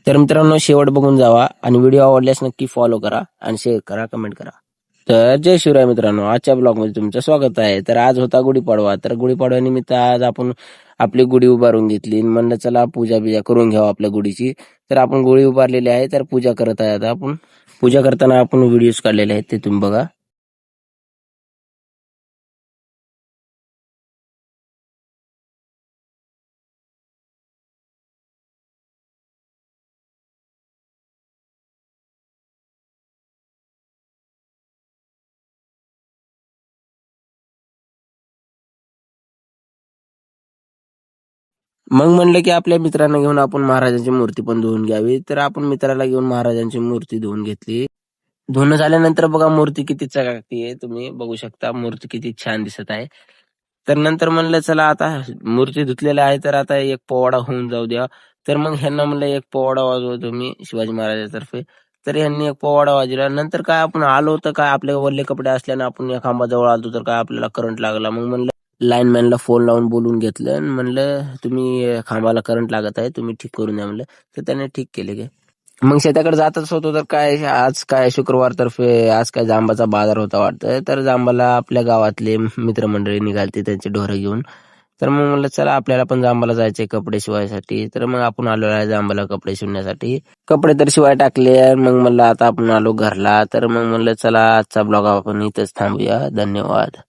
तर मित्रांनो शेवट बघून जावा आणि व्हिडिओ आवडल्यास नक्की फॉलो करा आणि शेअर करा, कमेंट करा. तर जय शिवराय मित्रांनो, आजच्या ब्लॉगमध्ये तुमचं स्वागत आहे. तर आज होता गुढीपाडवा. तर गुढीपाडव्यानिमित्त आज आपण आपली गुढी उभारून घेतली. म्हणलं चला पूजा बिजा करून घ्यावं आपल्या गुढीची. तर आपण गुढी उभारलेली आहे. तर पूजा करत आहे. आता आपण पूजा करताना आपण व्हिडिओज काढलेले आहेत, ते तुम्ही बघा. मग म्हणलं की आपल्या मित्रांना घेऊन आपण महाराजांची मूर्ती पण धुवून घ्यावी. तर आपण मित्राला घेऊन महाराजांची मूर्ती धुवून घेतली. धुणं झाल्यानंतर बघा मूर्ती किती चकाकती आहे. तुम्ही बघू शकता मूर्ती किती छान दिसत आहे. तर नंतर म्हणलं चला आता मूर्ती धुतलेल्या आहे, तर आता एक पोवाडा होऊन जाऊ द्या. तर मग ह्यांना म्हणलं एक पोवाडा वाजवा तुम्ही शिवाजी महाराजांतर्फे. तर ह्यांनी एक पोवाडा वाजवला. नंतर काय आपण आलो तर काय आपले वल्ले कपडे असल्याने आपण या खांबाजवळ आलो तर काय आपल्याला करंट लागला. मग म्हणलं लाईनमॅनला फोन लावून बोलून घेतलं आणि म्हणलं तुम्ही खांबाला करंट लागत आहे, तुम्ही ठीक करून द्या म्हणलं. तर त्याने ठीक केले गे. मग शेताकडे जातच होतो तर काय आज काय शुक्रवार तर्फे आज काय जांबाचा बाजार होता वाटतं. तर जांबाला आपल्या गावातले मित्रमंडळी निघालते त्यांची ढोरं घेऊन. तर मग म्हणलं चला आपल्याला पण जांबाला जायचे कपडे शिवायसाठी. तर मग आपण आलो आहे जांबाला कपडे शिवण्यासाठी. कपडे तर शिवाय टाकले. मग म्हणलं आता आपण आलो घरला. तर मग म्हणलं चला आजचा ब्लॉग आपण इथंच थांबूया. धन्यवाद.